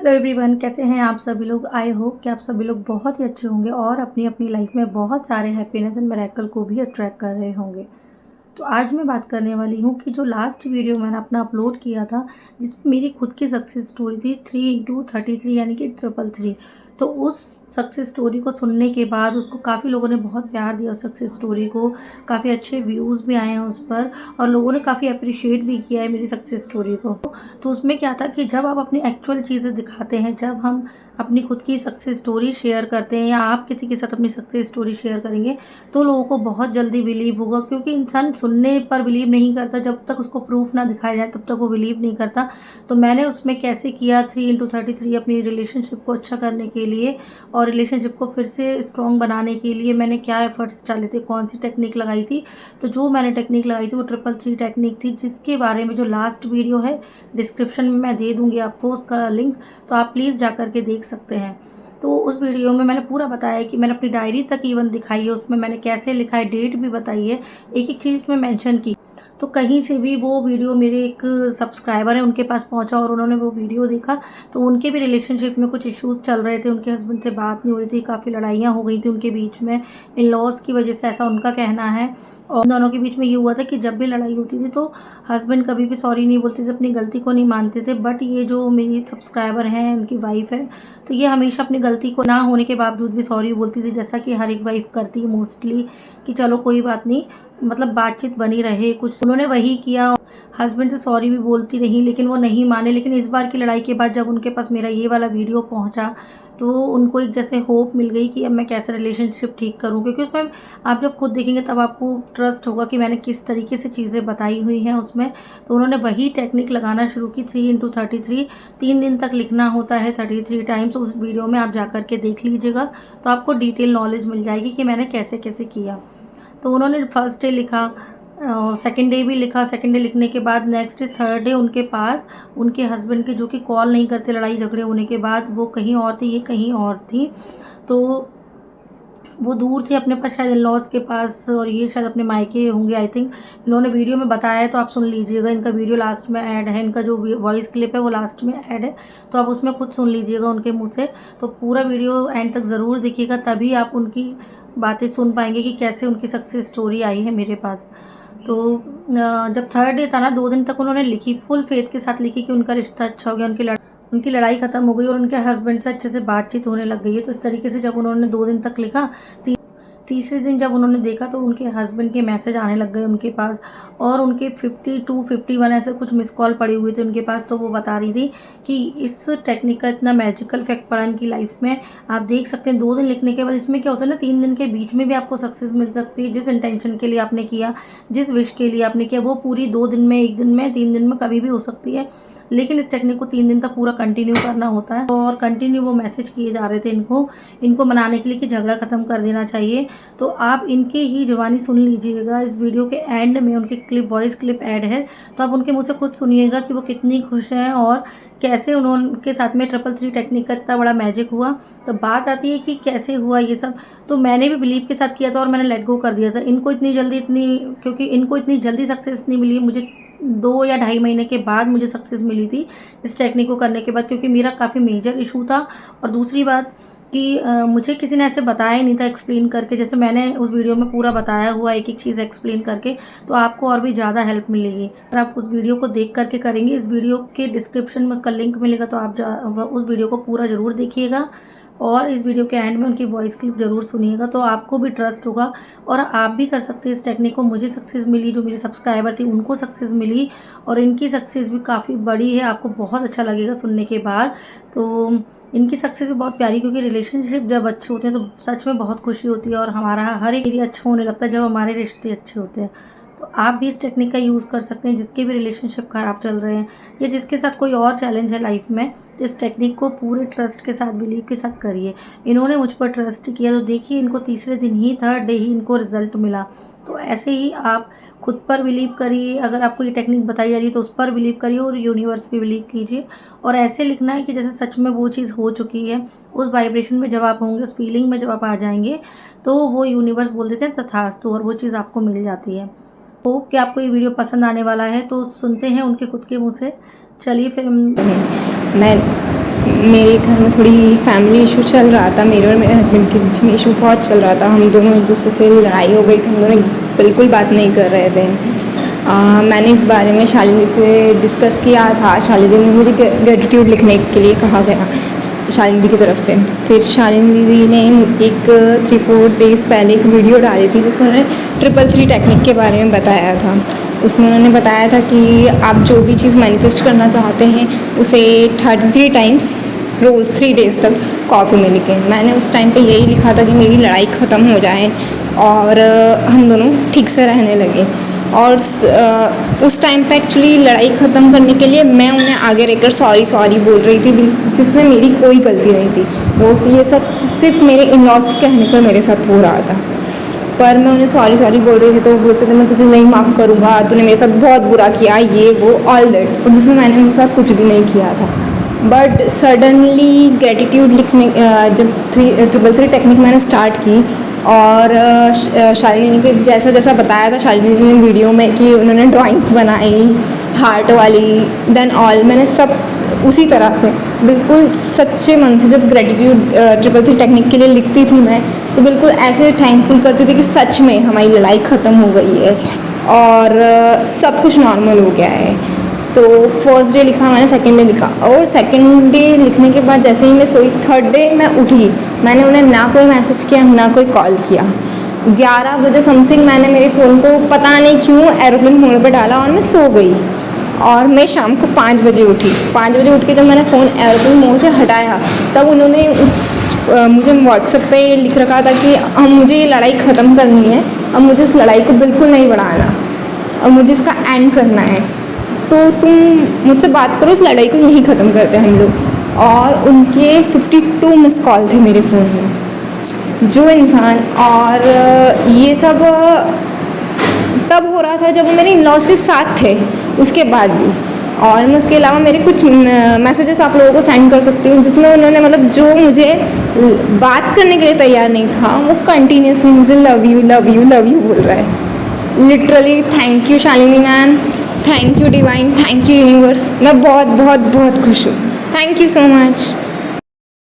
Hello everyone, कैसे हैं आप सभी लोग। आई होप कि आप सभी लोग बहुत ही अच्छे होंगे और अपनी अपनी लाइफ में बहुत सारे हैप्पीनेस एंड मिरेकल को भी अट्रैक्ट कर रहे होंगे। तो आज मैं बात करने वाली हूँ कि जो लास्ट वीडियो मैंने अपना अपलोड किया था जिसमें मेरी खुद की सक्सेस स्टोरी थी 3x33 यानी कि 333। तो उस सक्सेस स्टोरी को सुनने के बाद उसको काफ़ी लोगों ने बहुत प्यार दिया। सक्सेस स्टोरी को काफ़ी अच्छे व्यूज़ भी आए हैं उस पर और लोगों ने काफ़ी अप्रिशिएट भी किया है मेरी सक्सेस स्टोरी को। तो उसमें क्या था कि जब आप अपनी एक्चुअल चीज़ें दिखाते हैं, जब हम अपनी खुद की सक्सेस स्टोरी शेयर करते हैं या आप किसी के साथ अपनी सक्सेस स्टोरी शेयर करेंगे तो लोगों को बहुत जल्दी बिलीव होगा, क्योंकि इंसान सुनने पर बिलीव नहीं करता, जब तक उसको प्रूफ ना दिखाया जाए तब तक वो बिलीव नहीं करता। तो मैंने उसमें कैसे किया 3x33 अपनी रिलेशनशिप को अच्छा करने के लिए और रिलेशनशिप को फिर से स्ट्रॉन्ग बनाने के लिए मैंने क्या एफर्ट्स डाले थे, कौन सी टेक्निक लगाई थी। तो जो मैंने टेक्निक लगाई थी वो 333 टेक्निक थी, जिसके बारे में जो लास्ट वीडियो है डिस्क्रिप्शन में मैं दे दूँगी आपको उसका लिंक, तो आप प्लीज़ जा कर के देख सकते हैं। तो उस वीडियो में मैंने पूरा बताया कि मैंने अपनी डायरी तक इवन दिखाई है, उसमें मैंने कैसे लिखा है, डेट भी बताई है, एक एक चीज़ में मेंशन की। तो कहीं से भी वो वीडियो मेरे एक सब्सक्राइबर है उनके पास पहुंचा और उन्होंने वो वीडियो देखा। तो उनके भी रिलेशनशिप में कुछ इश्यूज़ चल रहे थे, उनके हस्बैंड से बात नहीं हो रही थी, काफ़ी लड़ाइयाँ हो गई थी उनके बीच में इन लॉज की वजह से, ऐसा उनका कहना है। और दोनों के बीच में ये हुआ था कि जब भी लड़ाई होती थी तो हस्बैंड कभी भी सॉरी नहीं बोलते थे, अपनी गलती को नहीं मानते थे। बट ये जो मेरी सब्सक्राइबर हैं, उनकी वाइफ है, तो ये हमेशा अपनी गलती को ना होने के बावजूद भी सॉरी बोलती थी, जैसा कि हर एक वाइफ करती है मोस्टली, कि चलो कोई बात नहीं, मतलब बातचीत बनी रहे। कुछ उन्होंने वही किया, हस्बैंड से सॉरी भी बोलती रही लेकिन वो नहीं माने। लेकिन इस बार की लड़ाई के बाद जब उनके पास मेरा ये वाला वीडियो पहुंचा तो उनको एक जैसे होप मिल गई कि अब मैं कैसे रिलेशनशिप ठीक करूं, क्योंकि उसमें आप जब खुद देखेंगे तब आपको ट्रस्ट होगा कि मैंने किस तरीके से चीज़ें बताई हुई हैं उसमें। तो उन्होंने वही टेक्निक लगाना शुरू की 3x33। 3 दिन तक लिखना होता है 33 टाइम्स। उस वीडियो में आप जा कर के देख लीजिएगा तो आपको डिटेल नॉलेज मिल जाएगी कि मैंने कैसे कैसे किया। तो उन्होंने फर्स्ट डे लिखा, सेकेंड डे भी लिखा। सेकेंड डे लिखने के बाद नेक्स्ट डे थर्ड डे उनके पास उनके हस्बैंड के, जो कि कॉल नहीं करते लड़ाई झगड़े होने के बाद, वो कहीं और थी, ये कहीं और थी। तो वो दूर थे अपने पास, शायद इन लॉज के पास, और ये शायद अपने मायके होंगे आई थिंक। इन्होंने वीडियो में बताया है तो आप सुन लीजिएगा, इनका वीडियो लास्ट में ऐड है, इनका जो वॉइस क्लिप है वो लास्ट में ऐड है, तो आप उसमें खुद सुन लीजिएगा उनके मुँह से। तो पूरा वीडियो एंड तक ज़रूर देखिएगा, तभी आप उनकी बातें सुन पाएंगे कि कैसे उनकी सक्सेस स्टोरी आई है मेरे पास। तो जब थर्ड डे था ना, 2 दिन तक उन्होंने लिखी, फुल फेथ के साथ लिखी कि उनका रिश्ता अच्छा हो गया, उनकी लड़ाई खत्म हो गई और उनके हस्बैंड से अच्छे से बातचीत होने लग गई है। तो इस तरीके से जब उन्होंने 2 दिन तक लिखा, तीसरे दिन जब उन्होंने देखा तो उनके हस्बैंड के मैसेज आने लग गए उनके पास, और उनके 52 51 ऐसे कुछ मिस कॉल पड़ी हुई थी उनके पास। तो वो बता रही थी कि इस टेक्निक का इतना मैजिकल इफेक्ट पड़ा इनकी लाइफ में। आप देख सकते हैं 2 दिन लिखने के बाद इसमें क्या होता है ना, 3 दिन के बीच में भी आपको सक्सेस मिल सकती है। जिस इंटेंशन के लिए आपने किया, जिस विश के लिए आपने किया, वो पूरी 2 दिन में, 1 दिन में, 3 दिन में कभी भी हो सकती है। लेकिन इस टेक्निक को 3 दिन तक पूरा कंटिन्यू करना होता है। और कंटिन्यू वो मैसेज किए जा रहे थे इनको मनाने के लिए कि झगड़ा खत्म कर देना चाहिए। तो आप इनके ही जुबानी सुन लीजिएगा, इस वीडियो के एंड में उनके वॉइस क्लिप ऐड है, तो आप उनके मुँह से खुद सुनिएगा कि वो कितनी खुश हैं और कैसे उनके साथ में 333 टेक्निक का इतना बड़ा मैजिक हुआ। तो बात आती है कि कैसे हुआ ये सब। तो मैंने भी बिलीव के साथ किया था और मैंने लेट गो कर दिया था। क्योंकि इनको इतनी जल्दी सक्सेस नहीं मिली, मुझे 2 या ढाई महीने के बाद मुझे सक्सेस मिली थी इस टेक्निक को करने के बाद, क्योंकि मेरा काफ़ी मेजर इशू था। और दूसरी बात कि मुझे किसी ने ऐसे बताया नहीं था एक्सप्लेन करके, जैसे मैंने उस वीडियो में पूरा बताया हुआ एक एक चीज़ एक्सप्लेन करके, तो आपको और भी ज़्यादा हेल्प मिलेगी अगर आप उस वीडियो को देख करके करेंगे। इस वीडियो के डिस्क्रिप्शन में उसका लिंक मिलेगा, तो आप उस वीडियो को पूरा ज़रूर देखिएगा और इस वीडियो के एंड में उनकी वॉइस क्लिप ज़रूर सुनिएगा, तो आपको भी ट्रस्ट होगा और आप भी कर सकते हैं इस टेक्निक को। मुझे सक्सेस मिली, जो मेरी सब्सक्राइबर थी उनको सक्सेस मिली, और इनकी सक्सेस भी काफ़ी बड़ी है, आपको बहुत अच्छा लगेगा सुनने के बाद। तो इनकी सक्सेस भी बहुत प्यारी, क्योंकि रिलेशनशिप जब अच्छे होते हैं तो सच में बहुत खुशी होती है और हमारा हर एक एरिया अच्छा होने लगता है जब हमारे रिश्ते अच्छे होते हैं। तो आप भी इस टेक्निक का यूज़ कर सकते हैं, जिसके भी रिलेशनशिप ख़राब चल रहे हैं या जिसके साथ कोई और चैलेंज है लाइफ में, तो इस टेक्निक को पूरे ट्रस्ट के साथ, बिलीव के साथ करिए। इन्होंने मुझ पर ट्रस्ट किया तो देखिए इनको तीसरे दिन ही, थर्ड डे ही इनको रिजल्ट मिला। तो ऐसे ही आप खुद पर बिलीव करिए, अगर आपको ये टेक्निक बताई जा रही है तो उस पर बिलीव करिए और यूनिवर्स पे बिलीव कीजिए। और ऐसे लिखना है कि जैसे सच में वो चीज़ हो चुकी है। उस वाइब्रेशन में जब आप होंगे, उस फीलिंग में जब आप आ जाएंगे, तो वो यूनिवर्स बोल देते हैं तथास्तु, और वो चीज़ आपको मिल जाती है। होप कि आपको ये वीडियो पसंद आने वाला है, तो सुनते हैं उनके खुद के मुँह से। चलिए फिर मैं मेरे घर में थोड़ी फैमिली इशू चल रहा था, मेरे और मेरे हस्बैंड के बीच में इशू बहुत चल रहा था। हम दोनों एक दूसरे से लड़ाई हो गई थी, हम दोनों बिल्कुल बात नहीं कर रहे थे। मैंने इस बारे में शालिनी से डिस्कस किया था। शालिनी ने मुझे ग्रेटिट्यूड लिखने के लिए कहा गया शालिनी दी की तरफ से। फिर शालिनी दीदी ने एक 3-4 डेज़ पहले एक वीडियो डाली थी जिसमें उन्होंने 333 टेक्निक के बारे में बताया था। उसमें उन्होंने बताया था कि आप जो भी चीज़ मैनिफेस्ट करना चाहते हैं उसे 33 टाइम्स रोज़ 3 डेज़ तक कॉपी में लिखें। मैंने उस टाइम पे यही लिखा था कि मेरी लड़ाई ख़त्म हो जाए और हम दोनों ठीक से रहने लगे। और उस टाइम पे एक्चुअली लड़ाई ख़त्म करने के लिए मैं उन्हें आगे रहकर सॉरी बोल रही थी, जिसमें मेरी कोई गलती नहीं थी। वो ये सब सिर्फ मेरे इन-लॉज़ के कहने पर मेरे साथ हो रहा था। पर मैं उन्हें सॉरी बोल रही थी तो वो बोलते थे मैं तुझे नहीं माफ़ करूँगा, तूने मेरे साथ बहुत बुरा किया, ये वो ऑल दैट, और जिसमें मैंने उनके साथ कुछ भी नहीं किया था। बट सडनली ग्रेटिट्यूड लिखने जब 333 टेक्निक मैंने स्टार्ट की और शालिनी ने जैसा जैसा बताया था शालिनी ने वीडियो में कि उन्होंने ड्राइंग्स बनाई हार्ट वाली देन ऑल, मैंने सब उसी तरह से बिल्कुल सच्चे मन से जब ग्रेटिट्यूड 333 टेक्निक के लिए लिखती थी मैं, तो बिल्कुल ऐसे थैंकफुल करती थी कि सच में हमारी लड़ाई ख़त्म हो गई है और सब कुछ नॉर्मल हो गया है। तो फर्स्ट डे लिखा मैंने, सेकंड डे लिखा, और सेकंड डे लिखने के बाद जैसे ही मैं सोई, थर्ड डे मैं उठी, मैंने उन्हें ना कोई मैसेज किया ना कोई कॉल किया। 11 बजे समथिंग मैंने मेरे फ़ोन को पता नहीं क्यों एरोप्लेन मोड पर डाला और मैं सो गई। और मैं शाम को 5 बजे उठी। 5 बजे उठ के जब मैंने फ़ोन एरोप्लेन मोड से हटाया तब उन्होंने मुझे व्हाट्सएप पे लिख रखा था कि हम मुझे ये लड़ाई ख़त्म करनी है, अब मुझे इस लड़ाई को बिल्कुल नहीं बढ़ाना, अब मुझे इसका एंड करना है, तो तुम मुझसे बात करो, इस लड़ाई को यहीं ख़त्म करते हैं हम लोग। और उनके 52 मिस कॉल थे मेरे फ़ोन में। जो इंसान, और ये सब तब हो रहा था जब वो मेरे इन-लॉज़ के साथ थे, उसके बाद भी। और मैं उसके अलावा मेरे कुछ मैसेजेस आप लोगों को सेंड कर सकती हूँ जिसमें उन्होंने मतलब जो मुझे बात करने के लिए तैयार नहीं था वो कंटिन्यूसली मुझे लव यू बोल रहा है। Literally thank you Shalini ma'am, thank you divine, thank you universe. मैं बहुत बहुत बहुत खुश हूँ। Thank you so much.